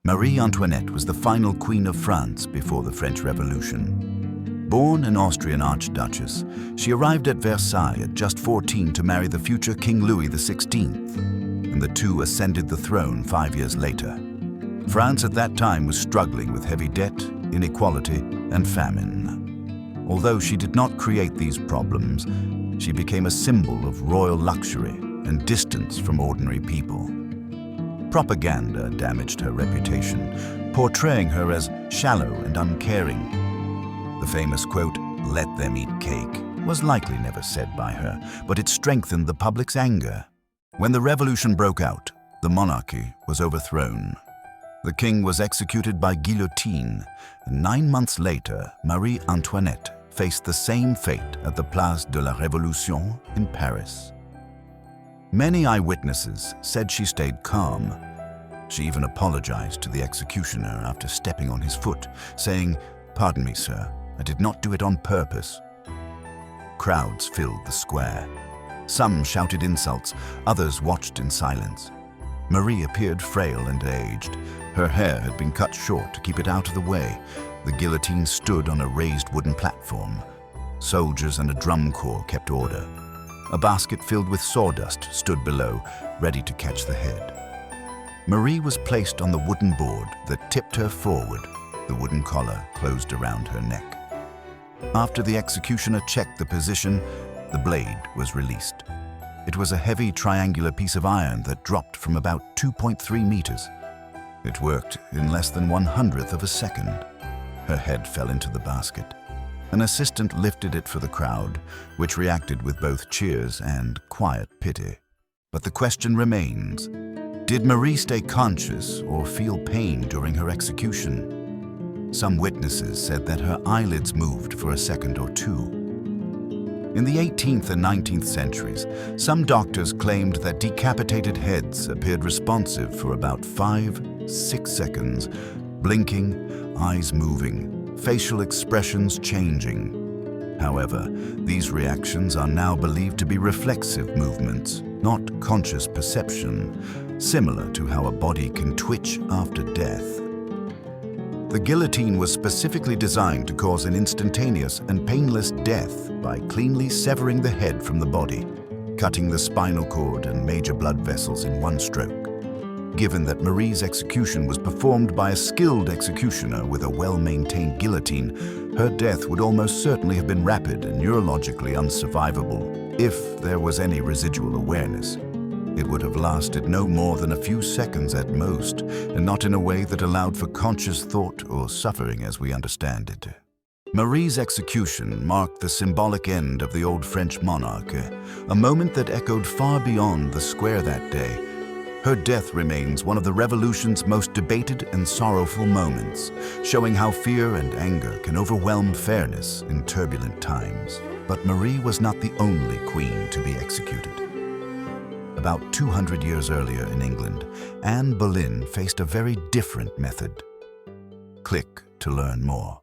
Marie Antoinette was the final queen of France before the French Revolution. Born an Austrian archduchess, she arrived at Versailles at just 14 to marry the future King Louis XVI, and the two ascended the throne 5 years later. France at that time was struggling with heavy debt, inequality, and famine. Although she did not create these problems, she became a symbol of royal luxury and distance from ordinary people. Propaganda damaged her reputation, portraying her as shallow and uncaring. The famous quote, "Let them eat cake," was likely never said by her, but it strengthened the public's anger. When the revolution broke out, the monarchy was overthrown. The king was executed by guillotine, and 9 months later, Marie Antoinette faced the same fate at the Place de la Révolution in Paris. Many eyewitnesses said she stayed calm. She even apologized to the executioner after stepping on his foot, saying, "Pardon me, sir, I did not do it on purpose." Crowds filled the square. Some shouted insults, others watched in silence. Marie appeared frail and aged. Her hair had been cut short to keep it out of the way. The guillotine stood on a raised wooden platform. Soldiers and a drum corps kept order. A basket filled with sawdust stood below, ready to catch the head. Marie was placed on the wooden board that tipped her forward, the wooden collar closed around her neck. After the executioner checked the position, the blade was released. It was a heavy triangular piece of iron that dropped from about 2.3 meters. It worked in less than 1/100th of a second. Her head fell into the basket. An assistant lifted it for the crowd, which reacted with both cheers and quiet pity. But the question remains, did Marie stay conscious or feel pain during her execution? Some witnesses said that her eyelids moved for a second or two. In the 18th and 19th centuries, some doctors claimed that decapitated heads appeared responsive for about 5-6 seconds, blinking, eyes moving, facial expressions changing. However, these reactions are now believed to be reflexive movements, not conscious perception, similar to how a body can twitch after death. The guillotine was specifically designed to cause an instantaneous and painless death by cleanly severing the head from the body, cutting the spinal cord and major blood vessels in one stroke. Given that Marie's execution was performed by a skilled executioner with a well-maintained guillotine, her death would almost certainly have been rapid and neurologically unsurvivable. If there was any residual awareness, it would have lasted no more than a few seconds at most, and not in a way that allowed for conscious thought or suffering as we understand it. Marie's execution marked the symbolic end of the old French monarchy, a moment that echoed far beyond the square that day. Her death remains one of the revolution's most debated and sorrowful moments, showing how fear and anger can overwhelm fairness in turbulent times. But Marie was not the only queen to be executed. About 200 years earlier in England, Anne Boleyn faced a very different method. Click to learn more.